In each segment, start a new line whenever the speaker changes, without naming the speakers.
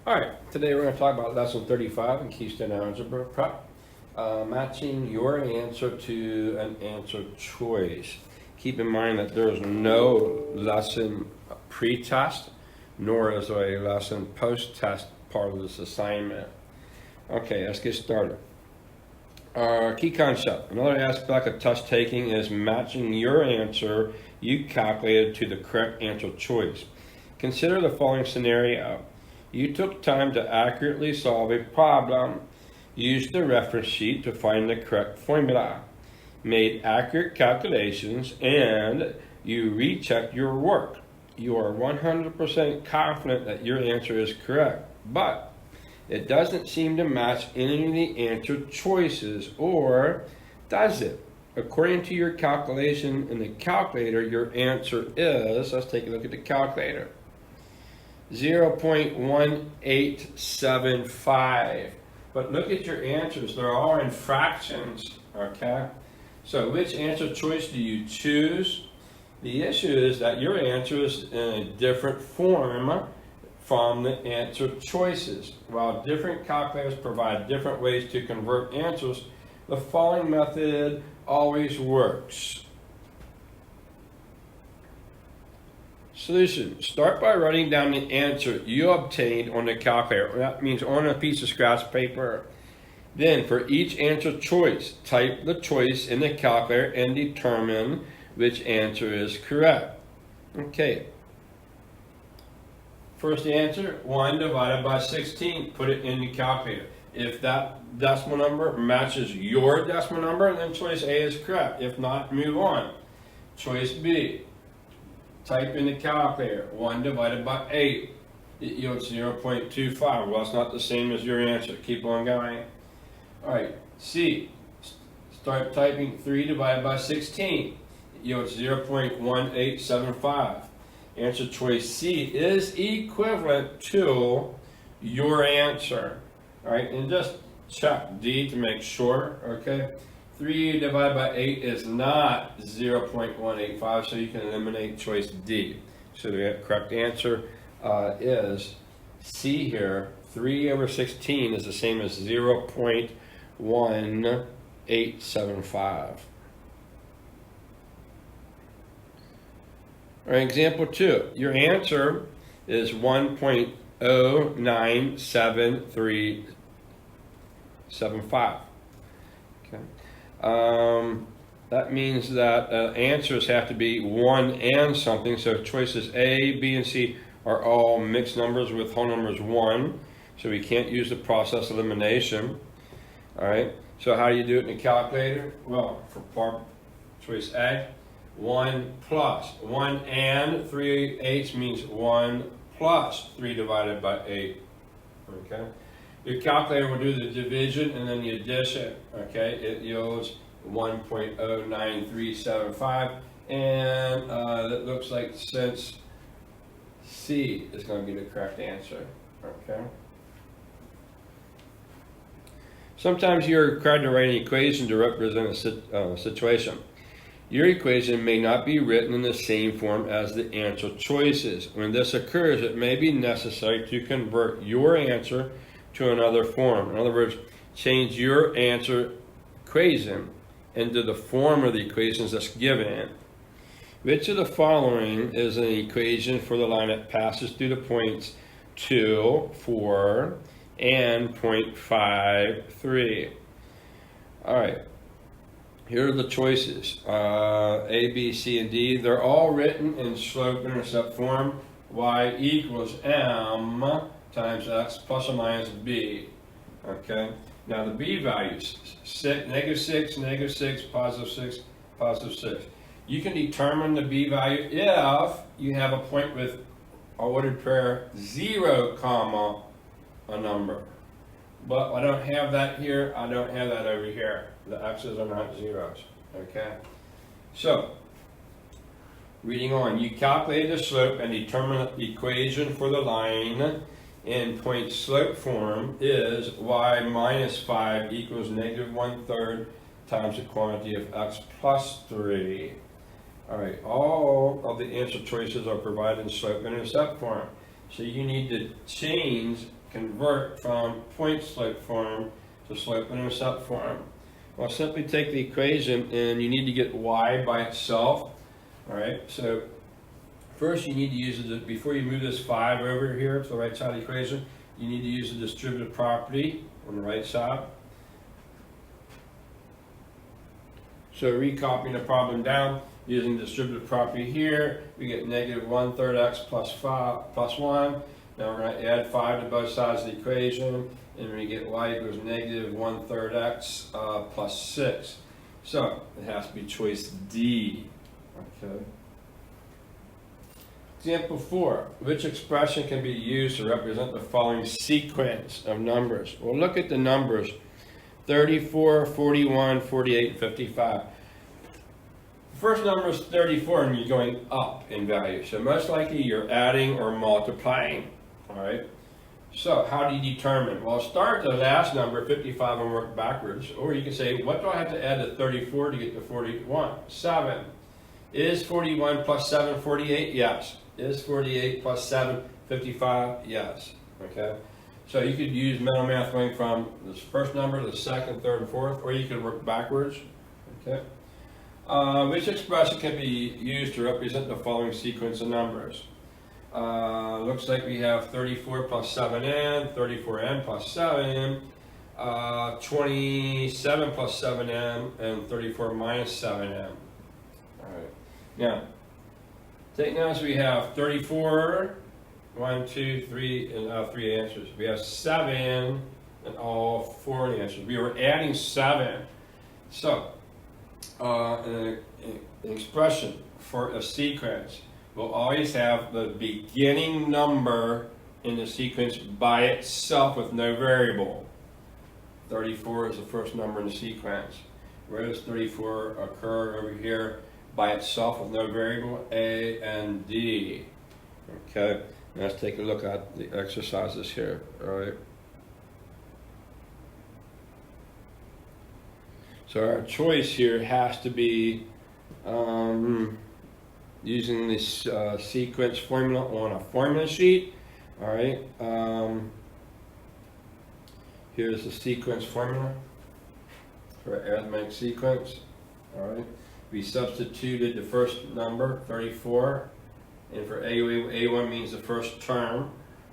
All right, today we're going to talk about lesson 35 in Keystone Algebra Prep, matching your answer to an answer choice. Keep in mind that there's no lesson pre-test, nor is there a lesson post-test part of this assignment. Okay, let's get started. Key concept. Another aspect of test taking is matching your answer you calculated to the correct answer choice. Consider the following scenario. You took time to accurately solve a problem, used the reference sheet to find the correct formula, made accurate calculations, and you rechecked your work. You are 100% confident that your answer is correct, but it doesn't seem to match any of the answer choices, or does it? According to your calculation in the calculator, your answer is, let's take a look at the calculator, 0.1875. But look at your answers, they're all in fractions, okay? So which answer choice do you choose? The issue is that your answer is in a different form from the answer choices. While different calculators provide different ways to convert answers, the following method always works. Solution. Start by writing down the answer you obtained on the calculator. That means on a piece of scratch paper. Then for each answer choice, type the choice in the calculator and determine which answer is correct. Okay. First answer, 1 divided by 16. Put it in the calculator. If that decimal number matches your decimal number, then choice A is correct. If not, move on. Choice B. Type in the calculator, 1 divided by 8. It yields 0.25. Well, it's not the same as your answer. Keep on going. All right, C. Start typing 3 divided by 16. It yields 0.1875. Answer choice C is equivalent to your answer. All right, and just check D to make sure, okay? 3 divided by 8 is not 0.185, so you can eliminate choice D. So the correct answer is C here. 3 over 16 is the same as 0.1875. All right, example 2. Your answer is 1.097375. Okay. That means that answers have to be 1 and something. So choices A, B, and C are all mixed numbers with whole numbers 1. So we can't use the process elimination. All right. So how do you do it in the calculator? Well, for part choice A, 1 plus 1 and 3/8 means 1 plus 3 divided by 8. Okay. Your calculator will do the division and then the addition. Okay. It yields 1.09375, and it looks like since C is going to be the correct answer. Okay. Sometimes you're required to write an equation to represent a situation. Your equation may not be written in the same form as the answer choices. When this occurs, it may be necessary to convert your answer to another form. In other words, change your answer equation into the form of the equations that's given. Which of the following is an equation for the line that passes through the points 2, 4, and 0.53? All right. Here are the choices, A, B, C, and D. They're all written in slope-intercept form. Y equals M times X plus or minus B. Okay. Now the B values, -6, -6, +6, +6. You can determine the B value if you have a point with a ordered pair 0, a number. But I don't have that here, I don't have that over here. The x's are not zeros, okay? So, reading on, you calculate the slope and determine the equation for the line in point slope form is y minus 5 equals -1/3 times the quantity of x plus 3. All right, all of the answer choices are provided in slope-intercept form. So you need to change convert from point slope form to slope intercept form? Well, simply take the equation and you need to get y by itself. All right, so first you need to use it, before you move this 5 over here to the right side of the equation, you need to use the distributive property on the right side. So recopying the problem down, using distributive property here, we get negative 1/3 x plus 1. Now we're going to add 5 to both sides of the equation, and we get y equals negative 1/3 x plus 6. So it has to be choice D. Okay. Example 4. Which expression can be used to represent the following sequence of numbers? Well, look at the numbers. 34, 41, 48, and 55. The first number is 34 and you're going up in value. So most likely you're adding or multiplying. All right. So how do you determine? Well, start the last number, 55, and work backwards. Or you can say, what do I have to add to 34 to get to 41? 7. Is 41 plus 7 48? Yes. Is 48 plus 7 55? Yes. Okay. So you could use mental math going from this first number, the second, third, and fourth, or you could work backwards. Okay. Which expression can be used to represent the following sequence of numbers? Looks like we have 34 plus 7n, 34n plus 7, 27 plus 7n, and 34 minus 7n. All right. Now, take notice we have 34, 1, 2, 3, and 3 answers. We have 7 and all 4 answers. We were adding 7. So, an expression for a sequence will always have the beginning number in the sequence by itself with no variable. 34 is the first number in the sequence. Where does 34 occur? Over here by itself with no variable, A and D. Okay, let's take a look at the exercises here. All right. So our choice here has to be using this sequence formula on a formula sheet. All right. Here's the sequence formula for arithmetic sequence. All right. We substituted the first number, 34, and for A1 means the first term.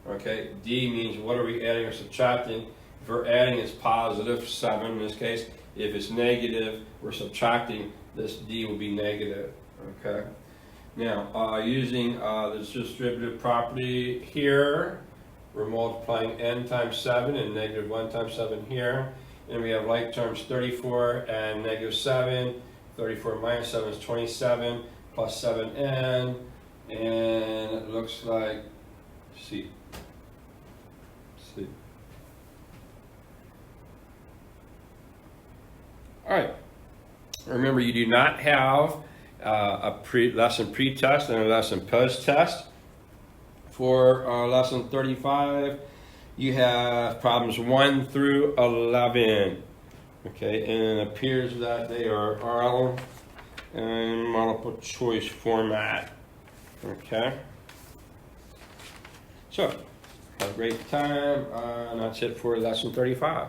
Okay. D means what are we adding or subtracting? If we're adding, it's positive 7 in this case. If it's negative, we're subtracting. This D will be negative. Okay. Now, using this distributive property here, we're multiplying n times 7 and negative 1 times 7 here. And we have like terms 34 and negative 7. 34 minus 7 is 27 plus 7n. And it looks like, see. All right. Remember, you do not have a lesson pre-test and a lesson post-test. For lesson 35, you have problems 1 through 11. Okay, and it appears that they are all in multiple choice format. Okay. So, have a great time. And that's it for lesson 35.